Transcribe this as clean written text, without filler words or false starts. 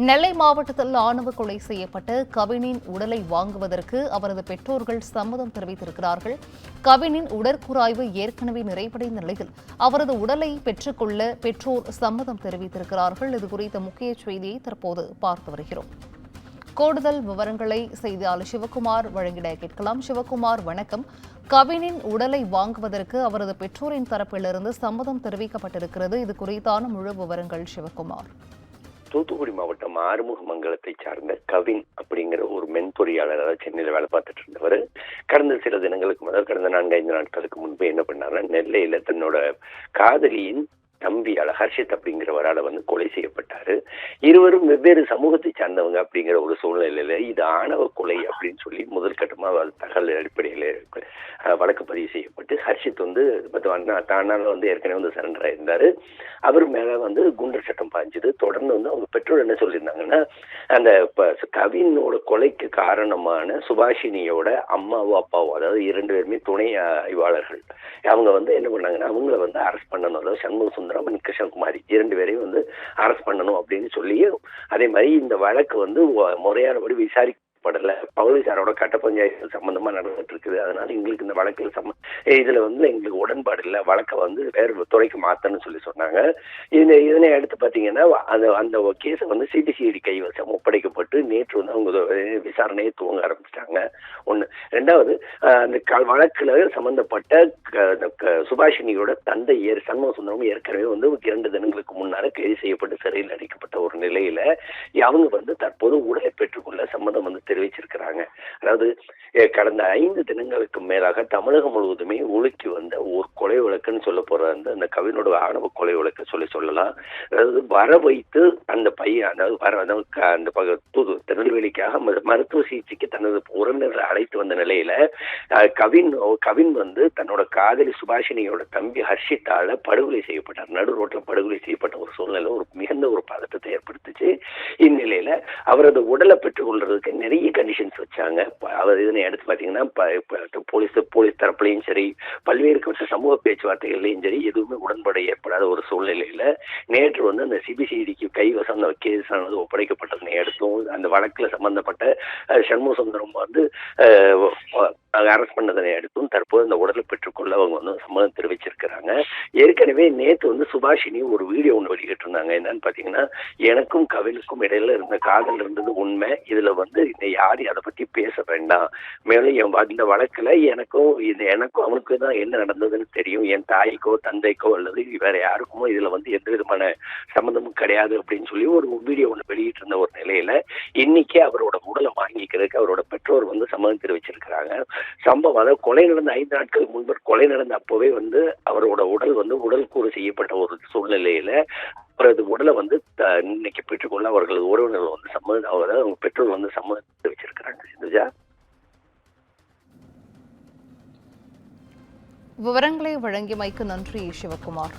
நெல்லை மாவட்டத்தில் ஆணவ கொலை செய்யப்பட்ட கவினின் உடலை வாங்குவதற்கு அவரது பெற்றோர்கள் சம்மதம் தெரிவித்திருக்கிறார்கள். கவினின் உடற்கூராய்வு ஏற்கனவே நிறைவடைந்த நிலையில் அவரது உடலை பெற்றுக்கொள்ள பெற்றோர் சம்மதம் தெரிவித்திருக்கிறார்கள். இதுகுறித்த முக்கிய செய்தியை தற்போது பார்த்து வருகிறோம். கூடுதல் விவரங்களை செய்தியாளர் சிவகுமார் வழங்கிட கேட்கலாம். சிவகுமார், வணக்கம். கவினின் உடலை வாங்குவதற்கு அவரது பெற்றோரின் தரப்பிலிருந்து சம்மதம் தெரிவிக்கப்பட்டிருக்கிறது. இது குறித்தான முழு விவரங்கள் சிவகுமார். தூத்துக்குடி மாவட்டம் ஆறுமுகமங்கலத்தை சார்ந்த கவின் அப்படிங்கிற ஒரு மென்பொறியாளராக சென்னையில் வேலை பார்த்துட்டு இருந்தவர் கடந்த சில தினங்களுக்கு முதல் கடந்த 4-5 நாட்களுக்கு முன்பு என்ன பண்ணாருன்னா, நெல்லையில தன்னோட காதலியின் தம்பியால ஹர்ஷித் அப்படிங்கிறவரால் கொலை செய்யப்பட்டாரு. இருவரும் வெவ்வேறு சமூகத்தை சார்ந்தவங்க அப்படிங்கிற ஒரு சூழ்நிலையில இது ஆணவ கொலை அப்படின்னு சொல்லி முதல் கட்டமாக தகவல் அடிப்படையில் வழக்கு பதிவு செய்யப்பட்டு ஹர்ஷித் தானால ஏற்கனவே சரண்டர் ஆயிருந்தாரு. அவர் மேல குண்டர் சட்டம் பாய்ஞ்சது. தொடர்ந்து அவங்க பெற்றோர் என்ன சொல்லியிருந்தாங்கன்னா, அந்த கவினோட கொலைக்கு காரணமான சுபாஷினியோட அம்மாவோ அப்பாவோ, அதாவது 2 பேருமே துணை ஆய்வாளர்கள், அவங்க என்ன பண்ணாங்கன்னா அவங்கள அரெஸ்ட் பண்ணணும். அதாவது சண்முக சுந்தரம், கிருஷ்ணகுமாரி 2 பேரையும் அரெஸ்ட் பண்ணணும் அப்படின்னு சொல்லி, அதே மாதிரி இந்த வழக்கு முறையானபடி விசாரிக்கப்படல, பவுலிசாரோட கட்ட பஞ்சாயத்து சம்பந்தமா நடந்துட்டு இருக்குது. அதனால எங்களுக்கு இந்த வழக்கில் இதுல எங்களுக்கு உடன்பாடு இல்லை, வழக்கை வேறு துறைக்கு மாத்தணும்னு சொல்லி சொன்னாங்க. இதனை அடுத்து பாத்தீங்கன்னா அந்த கேஸை சிபிசிஐடி கைவசம் ஒப்படைக்கப்பட்டு நேற்று அவங்க விசாரணையை துவங்க ஆரம்பிச்சிட்டாங்க. ஒண்ணு. ரெண்டாவது, அந்த வழக்குல சம்பந்தப்பட்ட சுபாஷினியோட தந்தை சண்முக சுந்தரம் ஏற்கனவே 2 தினங்களுக்கு முன்னால கைது செய்யப்பட்டு சிறையில் அடைக்கப்பட்ட ஒரு நிலையில அவங்க தற்போது உடலை பெற்றுக்கொள்ள சம்மதம் தெரிவிச்சிருக்கிறாங்க. அதாவது கடந்த 5 தினங்களுக்கு மேலாக தமிழகம் முழுவதுமே உலுக்கி வந்த ஒரு கொலை வழக்குன்னு சொல்ல போற அந்த கவினோட ஆணவ கொலை வழக்கு சொல்லலாம். அதாவது வர வைத்து அந்த பையன், அந்த திருநெல்வேலிக்காக மருத்துவ சிகிச்சைக்கு தனது உறவினர்களை அழைத்து வந்த நிலையில கவின் தன்னோட காதலி சுபாஷினியோட தம்பி ஹர்ஷித்தால படுகொலை செய்யப்பட்டார். நடு ரோட்ல படுகொலை செய்யப்பட்ட ஒரு சூழ்நிலை மிகுந்த ஒரு பதட்டத்தை ஏற்படுத்துச்சு. இந்நிலையில அவரது உடலை பெற்றுக் கொள்றதுக்கு நிறைய கண்டிஷன்ஸ் வச்சாங்க. அவர் இதனை அடுத்து பாத்தீங்கன்னா போலீஸ் தரப்புலையும் சரி, பல்வேறு சமூக பேச்சுவார்த்தைகள்லையும் சரி, எதுவுமே உடன்பாடு ஏற்படாத ஒரு சூழ்நிலையில நேற்று அந்த சிபிசிஐடிக்கு கைவசம் அந்த கேஸ் ஒப்படைக்கப்பட்டதனை அடுத்தும் அந்த வழக்குல சம்பந்தப்பட்ட சண்முக சுந்தரம் அரெஸ்ட் பண்ணதனை அடுத்தும் தற்போது அந்த உடலை பெற்றுக்கொள்ள அவங்க சம்மதம் தெரிவிச்சிருக்கிறாங்க. ஏற்கனவே நேற்று சுபாஷினி ஒரு வீடியோ ஒன்று வெளியிட்டு இருந்தாங்க. என்னன்னு பாத்தீங்கன்னா, எனக்கும் கவினுக்கும் இடையில இருந்த காதல் இருந்தது உண்மை, இதுல யாரும் அதை பத்தி பேச வேண்டாம், மேலும் இந்த வழக்குல எனக்கும் அவனுக்கு தான் என்ன நடந்ததுன்னு தெரியும், என் தாய்க்கோ தந்தைக்கோ அல்லது வேற யாருக்குமோ இதுல எந்த விதமான சம்மந்தமும் கிடையாது அப்படின்னு சொல்லி ஒரு வீடியோ ஒன்று வெளியிட்டு இருந்த ஒரு நிலையில இன்னைக்கு அவரோட உடலை வாங்கிக்கிறதுக்கு அவரோட பெற்றோர் சம்மதம் தெரிவிச்சிருக்கிறாங்க. சம்பவம், அதாவது கொலை நடந்த 5 நாட்களுக்கு முன்பு கொலை நடந்த அப்பவே அவரோட உடல் உடல் கூறு செய்யப்பட்ட ஒரு சூழ்நிலையில அவரது உடலை இன்னைக்கு பெற்றுக்கொள்ள அவர்களது உறவினர்கள் சம்மதம், அவங்க பெற்றோர் சம்மதம் தெரிவிச்சிருக்கிறாங்க. சிந்துஜா, விவரங்களை வழங்கியமைக்கு நன்றி சிவகுமார்.